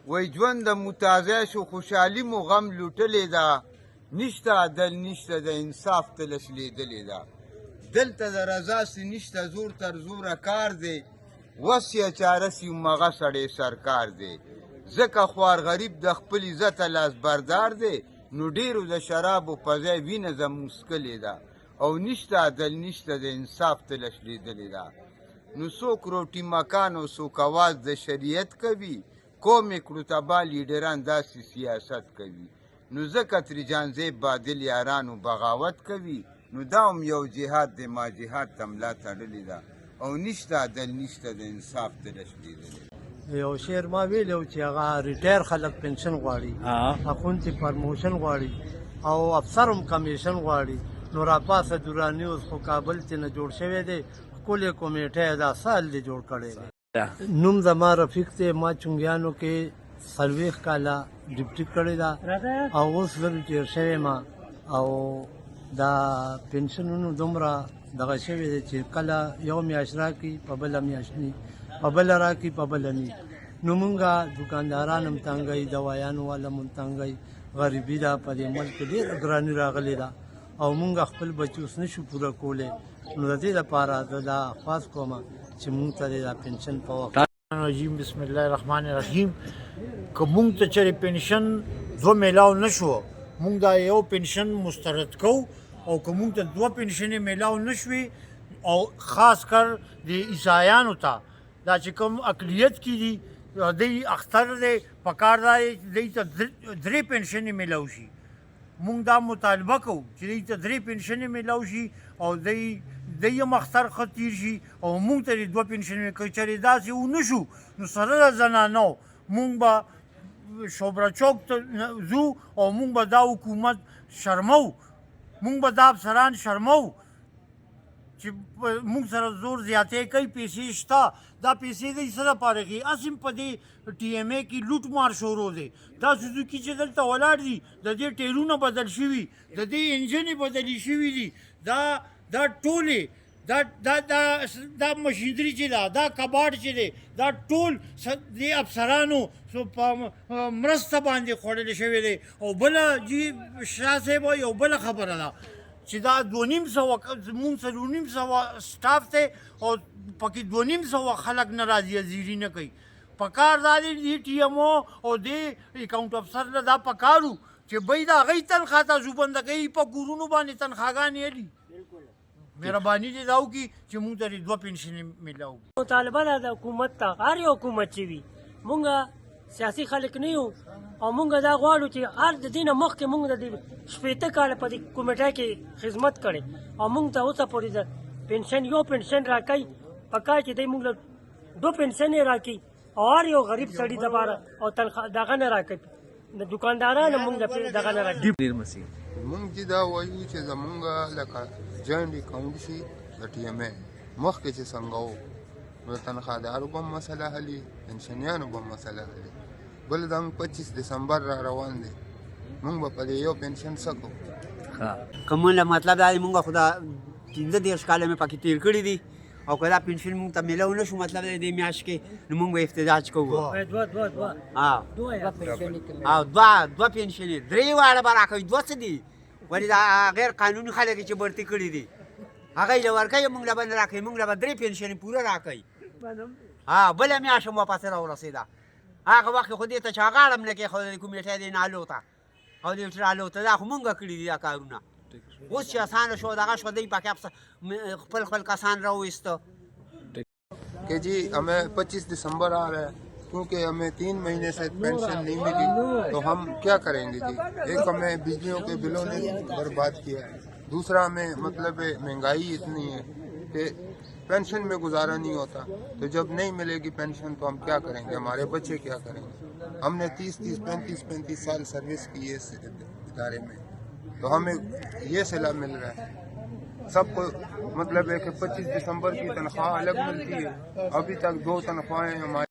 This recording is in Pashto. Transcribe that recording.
وای ژوند د متازی شو خوشحالي مو غم لوټلې ده نشته عدل نشته د انصاف تلش لیدلې ده دلته د رضا سي نشته زور تر زوره کار دی وس یې چاره سي مغه سړی سرکار دی ځکه خوار غریب د خپل عزته لاس بردار دی نو ډېرو د شرابو په ځای وینه زموږ څکلې ده او نشته عدل نشته د انصاف تلش لیدلې ده نو څوک روټي مکان او څوک اواز د شریعت کوي قوم یې کړو تباه لیډران داسې سیاست کوي نو ځکه ترې جانزیب بادل یارانو بغاوت کوي نو دا هم یو جهاد دی ما جهاد ته ملا تړلې ده او نشته عدل نشته د انصاف تلش لیدلې یو شعر ما ویلو چې هغه ریټایر خلک پنشن غواړي اخوندې پرموشن غواړي او افسر هم کمیشن غواړي نو راپاسه دوراني اوس خو کابل چې نه جوړ شوی دی ښکلې کمیټه دا سال دی جوړ کړی دی نوم زما رفیق دی ما چونګیانو کې 40 کاله ډیپټي کړی ده او اوس زه ریټایر شوی ما او دا پنشنونو دومره دغه شوی دی چې کله یو میاشت راکړي په بله میاشت نی په بله راکړي په بله نی نو مونږه دوکانداران هم تنګوي دوایانو والا هم تنګوي غریبي ده په دې ملک کې ډېره ګراني راغلې ده او مونږ خپل بچي اوس نشو پوره کولی نو د دې لپاره زه دا خواست کوم چې مونږ ته دا پنشن په وخت رجیم بسم الله الرحمن الرحیم که مونږ ته چېرې پنشن دوه میلاو نه شو مونږ دا یو پنشن مسترد کوو او که مونږ ته دوه پنشنې میلاو نه شوې او خاص کر د عیسایانو ته دا چې کوم اقلیت کې دي دی اختر دی پکار دا دی ته درې پنشنې میلاو شي مونږ دا مطالبه کوو چې دی ته درې پنشنې میلاو شي او دی هم اختر ښه تیر شي او مونږ ته دوه پنشنې که چېرې داسې ونه شو نو سره د زنانو مونږ به شوبره چوک ته ځو او مونږ به دا حکومت شرمو مونږ به دا افسران شرمو چې مونږ سره زور زیاتې کوي پیسې شته دا پیسې دی څه دپاره کوي هسې هم په دې ټي ایم اے کې لوټ مار شروع دی دا سوزوکي چې دلته ولاړ دي د دې ټیرونه بدل شوي د دې انجنې بدلې شوي دي دا ټولې دا مشینري چې ده دا کباړ چې دی دا ټول د افسرانو په مرسته باندې خوړل شوی دی او بله شاه صاحب یو بله خبره ده چې دا 250 مونږ سره 250 سټاف دی او پکې 250 خلک ناراضي حاضري نه کوي پکار دا دی ټي ایم او د اکاونټ افسر له دا پکارو چې بی د هغوی تنخوا تاسو بنده کوي په کورونو باندې تنخواګانې اړي مهرباني دې دا وکړي چې مونږ ته دوه پنشنې میلاو مطالبه ده د حکومت ته هر یو حکومت چې وي مونږ سیاسي خلک نه یو او مونږ دا غواړو چې هر د دې نه مخکې مونږ د 80 کاله په دې کمیټه کې خدمت کړې او مونږ ته اوسه پورې د پنشن یو پنشن راکوي پکار چې دی مونږ له دوه پنشنې راکوي او هر یو غریب سړي دپاره او تنخوا دغه نه راکوي د دوکاندارانو مونږ دغه نه راکوي مونږ چې دا وایو چې زمونږ لکه جاینټ اکاونټ شي د ټي ایم اے مخکې چې څنګه وو نو تنخوادارو به هم مسله حلي پنشنیانو به هم مسله حلي بل دا 25 دسمبر را روان دی مونږ به په دې یو پنشن څه کوو که مونږ مطلب دا دی مونږ خو دا 15 کاله مې پکې تېر کړي دي او که دا پنشن مونږ ته میلاو نه شو مطلب دی دې میاشت کې نو مونږ به احتجاج کوو دوه پنشنې درې واړه به راکوي دوه څه دي ولې دا غیر قانوني خلک چې بړتي کړي دي هغوی له ورکوي مونږ له به نه راکوي مونږ له به درې پنشنې پوره راکوي بله میاشت هم واپس راورسېده هغه وخت خو دې ته چا غاړه هم نه کېښودلې کمیټه دې نالو ته او دې ټرالو ته دا خو مونږ کړي دي دا کارونه اوس چې اسانه شو دغه شو دی پکې خپل کسان راوایسته کہ جی ہمیں 25 دسمبر آ رہا ہے کیونکہ ہمیں 3 مہینے سے پینشن نہیں ملی تو ہم کیا کریں گے جی ایک ہمیں بجلیوں کے بلوں نے برباد کیا ہے دوسرا ہمیں مطلب مہنگائی اتنی ہے کہ پینشن میں گزارا نہیں ہوتا تو جب نہیں ملے گی پینشن تو ہم کیا کریں گے ہمارے بچے کیا کریں گے ہم نے 35 سال سروس کی ہے اس ادارے میں تو ہمیں یہ صلاح مل رہا ہے سب کو مطلب ہے کہ 25 دسمبر کی تنخواہ الگ ملتی ہے ابھی تک 2 تنخواہیں ہماری